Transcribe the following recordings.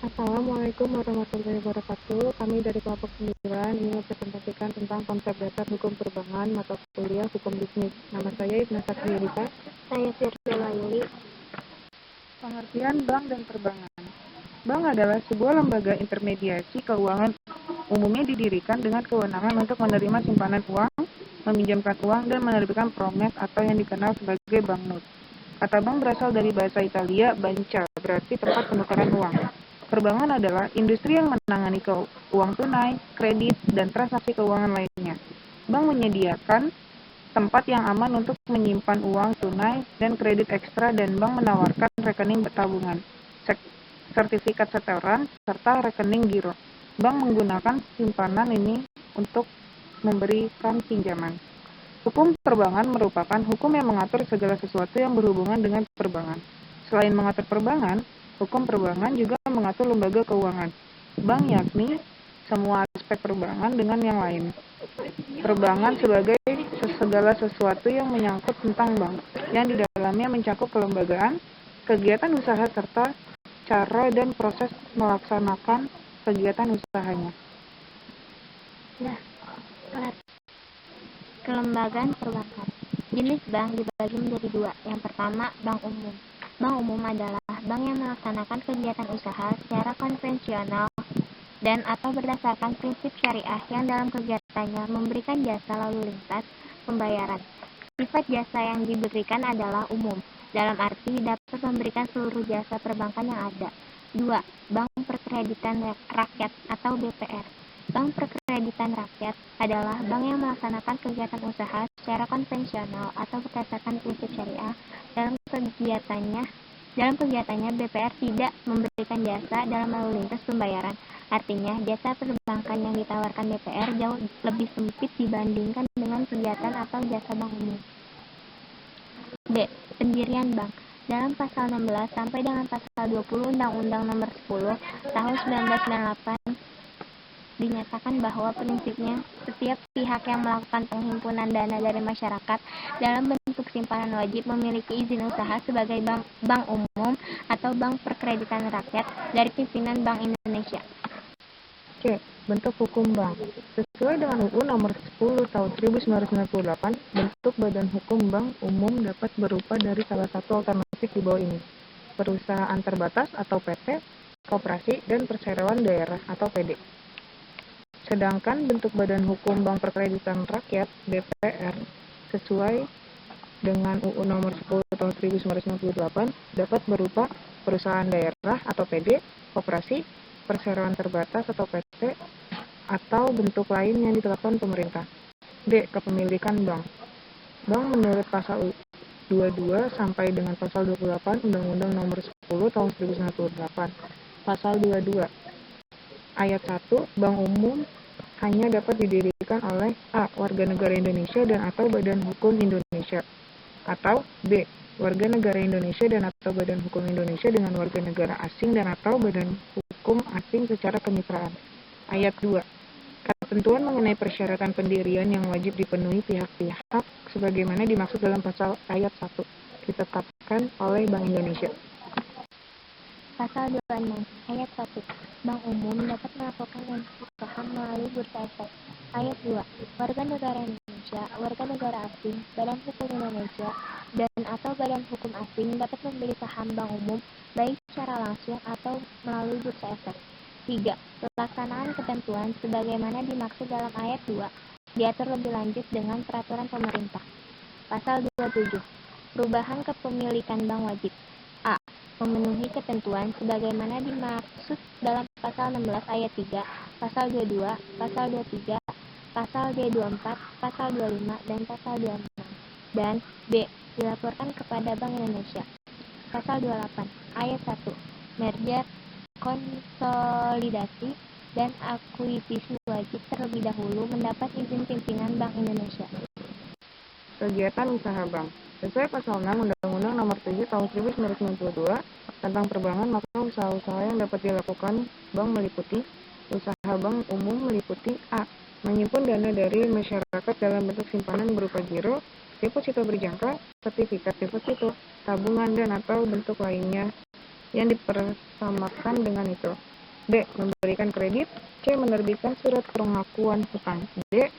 Assalamualaikum warahmatullahi wabarakatuh. Kami dari kelompok 9 ingin mempresentasikan tentang konsep dasar hukum perbankan mata kuliah hukum bisnis. Nama saya Ibnu Satriyarita. Saya Firdaula Yuli. Pengertian bank dan perbankan. Bank adalah sebuah lembaga intermediasi keuangan, umumnya didirikan dengan kewenangan untuk menerima simpanan uang, meminjamkan uang, dan menerbitkan promes atau yang dikenal sebagai banknot. Kata bank berasal dari bahasa Italia, banca, berarti tempat penukaran uang. Perbankan adalah industri yang menangani uang tunai, kredit, dan transaksi keuangan lainnya. Bank menyediakan tempat yang aman untuk menyimpan uang tunai dan kredit ekstra, dan bank menawarkan rekening tabungan, sertifikat setoran, serta rekening giro. Bank menggunakan simpanan ini untuk memberikan pinjaman. Hukum perbankan merupakan hukum yang mengatur segala sesuatu yang berhubungan dengan perbankan. Selain mengatur perbankan, hukum perbankan juga mengatur lembaga keuangan. Bank yakni semua aspek perbankan dengan yang lain. Perbankan sebagai segala sesuatu yang menyangkut tentang bank, yang di dalamnya mencakup kelembagaan, kegiatan usaha, serta cara dan proses melaksanakan kegiatan usahanya. Kelembagaan perbankan. Jenis bank dibagi menjadi dua. Yang pertama, bank umum. Bank umum adalah bank yang melaksanakan kegiatan usaha secara konvensional dan atau berdasarkan prinsip syariah yang dalam kegiatannya memberikan jasa lalu lintas pembayaran. Sifat jasa yang diberikan adalah umum, dalam arti dapat memberikan seluruh jasa perbankan yang ada. 2. Bank Perkreditan Rakyat atau BPR. Bank Perkreditan Rakyat adalah bank yang melaksanakan kegiatan usaha secara konvensional atau berdasarkan prinsip syariah. Dalam kegiatannya BPR tidak memberikan jasa dalam lalu lintas pembayaran. Artinya, jasa perbankan yang ditawarkan BPR jauh lebih sempit dibandingkan dengan kegiatan atau jasa bank umum. D. Pendirian bank. Dalam pasal 16 sampai dengan pasal 20 Undang-Undang Nomor 10 Tahun 1998 dinyatakan bahwa prinsipnya setiap pihak yang melakukan penghimpunan dana dari masyarakat dalam bentuk simpanan wajib memiliki izin usaha sebagai bank umum atau bank perkreditan rakyat dari pimpinan Bank Indonesia. C. Bentuk hukum bank. Sesuai dengan UU Nomor 10 Tahun 1998, bentuk badan hukum bank umum dapat berupa dari salah satu alternatif di bawah ini: perusahaan terbatas atau PT, koperasi, dan perseroan daerah atau PD. Sedangkan bentuk badan hukum bank perkreditan rakyat (BPR) sesuai dengan UU Nomor 10 Tahun 1998 dapat berupa perusahaan daerah atau PD, koperasi, perseroan terbatas atau PT, atau bentuk lain yang ditetapkan pemerintah. D. Kepemilikan bank. Bank menurut pasal 22 sampai dengan pasal 28 Undang-Undang Nomor 10 Tahun 1998. Pasal 22 Ayat 1, bank umum hanya dapat didirikan oleh A. Warga negara Indonesia dan atau Badan Hukum Indonesia, atau B. Warga negara Indonesia dan atau Badan Hukum Indonesia dengan warga negara asing dan atau Badan Hukum asing secara kemitraan. Ayat 2. Ketentuan mengenai persyaratan pendirian yang wajib dipenuhi pihak-pihak sebagaimana dimaksud dalam pasal ayat 1 ditetapkan oleh Bank Indonesia. Pasal 26 Ayat 1. Bank umum dapat melakukan usaha melalui bursa efek. Ayat 2. Warga negara Indonesia, warga negara asing, Badan Hukum Indonesia, dan atau Badan Hukum asing dapat membeli saham bank umum baik secara langsung atau melalui bursa efek. 3. Pelaksanaan ketentuan sebagaimana dimaksud dalam ayat 2 diatur lebih lanjut dengan peraturan pemerintah. Pasal 27. Perubahan kepemilikan bank wajib. A. Memenuhi ketentuan sebagaimana dimaksud dalam pasal 16 ayat 3, pasal 22, pasal 23, pasal D24, pasal 25, dan pasal 26. Dan B. Dilaporkan kepada Bank Indonesia. Pasal 28 ayat 1. Merger, konsolidasi, dan akuisisi wajib terlebih dahulu mendapat izin pimpinan Bank Indonesia. Kegiatan usaha bank. Sesuai pasal 6 Undang-Undang Nomor 7 Tahun 1992 tentang perbankan, maka usaha-usaha yang dapat dilakukan bank meliputi: usaha bank umum meliputi A. Menyimpan dana dari masyarakat dalam bentuk simpanan berupa giro, deposito berjangka, sertifikat deposito, tabungan, dan atau bentuk lainnya yang dipersamakan dengan itu. B. Memberikan kredit. C. Menerbitkan surat pengakuan hutang. D.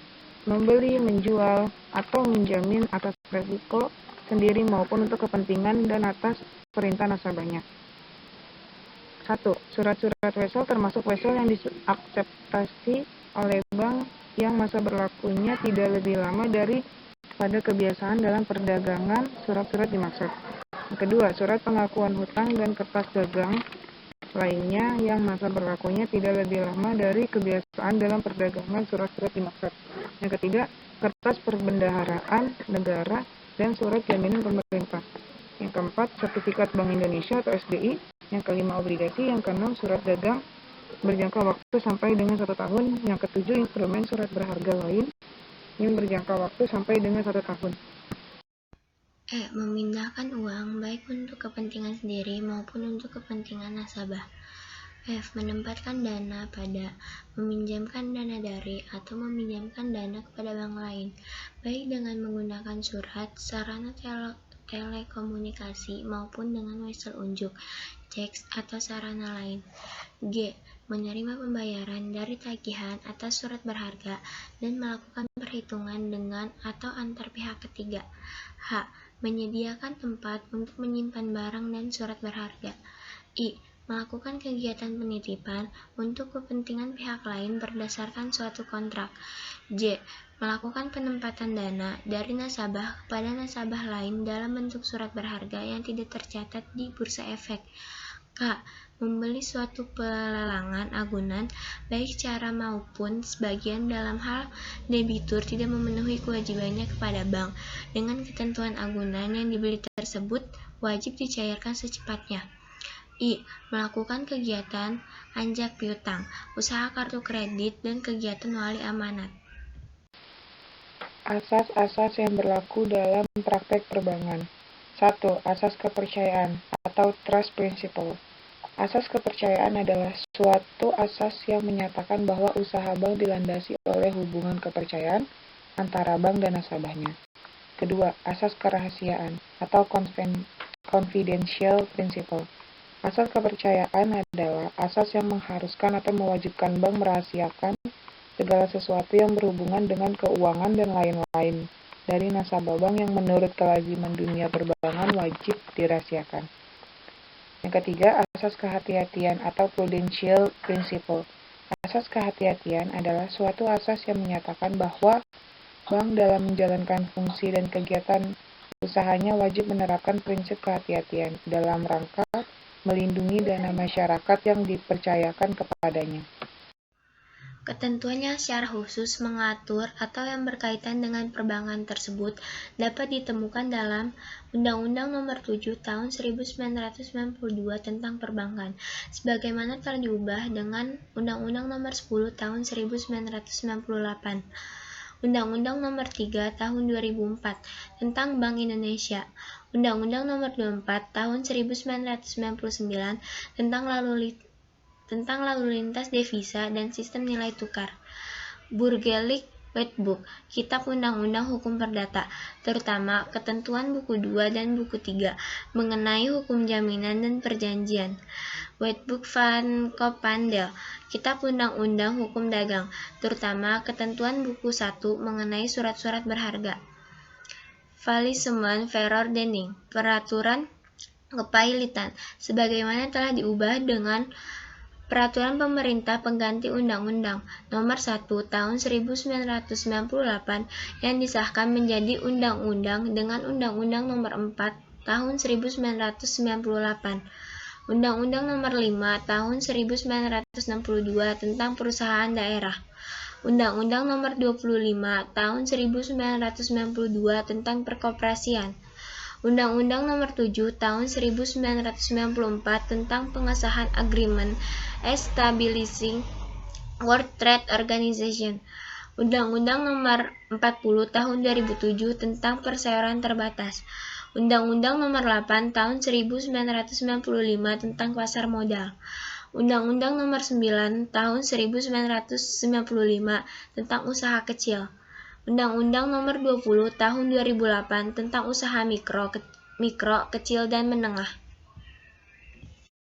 Membeli, menjual, atau menjamin atas resiko sendiri maupun untuk kepentingan dan atas perintah nasabahnya. 1. Surat-surat wesel termasuk wesel yang diakseptasi oleh bank yang masa berlakunya tidak lebih lama dari pada kebiasaan dalam perdagangan surat-surat dimaksud. Yang kedua, surat pengakuan hutang dan kertas dagang lainnya yang masa berlakunya tidak lebih lama dari kebiasaan dalam perdagangan surat-surat dimaksud. Yang ketiga, kertas perbendaharaan negara dan surat jaminan pemerintah. Yang keempat, sertifikat Bank Indonesia atau SBI. Yang kelima, obligasi. Yang keenam, surat dagang berjangka waktu sampai dengan 1 tahun. Yang ketujuh, instrumen surat berharga lain yang berjangka waktu sampai dengan 1 tahun. E. Memindahkan uang baik untuk kepentingan sendiri maupun untuk kepentingan nasabah. F. Menempatkan dana pada, meminjamkan dana dari, atau meminjamkan dana kepada bank lain, baik dengan menggunakan surat, sarana telekomunikasi, maupun dengan wesel unjuk, cek, atau sarana lain. G. Menerima pembayaran dari tagihan atas surat berharga dan melakukan perhitungan dengan atau antar pihak ketiga. H. Menyediakan tempat untuk menyimpan barang dan surat berharga. I. Melakukan kegiatan penitipan untuk kepentingan pihak lain berdasarkan suatu kontrak. J. Melakukan penempatan dana dari nasabah kepada nasabah lain dalam bentuk surat berharga yang tidak tercatat di bursa efek. K. Membeli suatu pelelangan agunan baik secara maupun sebagian dalam hal debitur tidak memenuhi kewajibannya kepada bank dengan ketentuan agunan yang dibeli tersebut wajib dicairkan secepatnya. I. Melakukan kegiatan anjak piutang, usaha kartu kredit, dan kegiatan wali amanat. Asas-asas yang berlaku dalam praktek perbankan. 1. Asas kepercayaan atau trust principle. Asas kepercayaan adalah suatu asas yang menyatakan bahwa usaha bank dilandasi oleh hubungan kepercayaan antara bank dan nasabahnya. Kedua, asas kerahasiaan atau confidential principle. Asas kepercayaan adalah asas yang mengharuskan atau mewajibkan bank merahasiakan segala sesuatu yang berhubungan dengan keuangan dan lain-lain dari nasabah bank yang menurut kelaziman dunia perbankan wajib dirahasiakan. Yang ketiga, asas kehati-hatian atau prudential principle. Asas kehati-hatian adalah suatu asas yang menyatakan bahwa bank dalam menjalankan fungsi dan kegiatan usahanya wajib menerapkan prinsip kehati-hatian dalam rangka melindungi dana masyarakat yang dipercayakan kepadanya. Ketentuannya secara khusus mengatur atau yang berkaitan dengan perbankan tersebut dapat ditemukan dalam Undang-Undang Nomor 7 Tahun 1992 tentang Perbankan, sebagaimana telah diubah dengan Undang-Undang Nomor 10 Tahun 1998, Undang-Undang Nomor 3 Tahun 2004 tentang Bank Indonesia, Undang-Undang Nomor 24 Tahun 1999 tentang lalu lintas devisa dan sistem nilai tukar, Burgerlijk Wetboek, Kitab Undang-Undang Hukum Perdata, terutama ketentuan buku 2 dan buku 3 mengenai hukum jaminan dan perjanjian, Wetboek van Koophandel, Kitab Undang-Undang Hukum Dagang, terutama ketentuan buku 1 mengenai surat-surat berharga, Faillissement Verordening, Peraturan Kepailitan, sebagaimana telah diubah dengan Peraturan Pemerintah Pengganti Undang-Undang Nomor 1 Tahun 1998 yang disahkan menjadi undang-undang dengan Undang-Undang Nomor 4 Tahun 1998, Undang-Undang Nomor 5 Tahun 1962 tentang Perusahaan Daerah, Undang-Undang Nomor 25 Tahun 1992 tentang Perkoperasian, Undang-Undang Nomor 7 Tahun 1994 tentang pengesahan Agreement Establishing World Trade Organization, Undang-Undang Nomor 40 Tahun 2007 tentang perseroan terbatas, Undang-Undang Nomor 8 Tahun 1995 tentang pasar modal, Undang-Undang Nomor 9 Tahun 1995 tentang usaha kecil, Undang-Undang Nomor 20 Tahun 2008 tentang usaha mikro, kecil, dan menengah.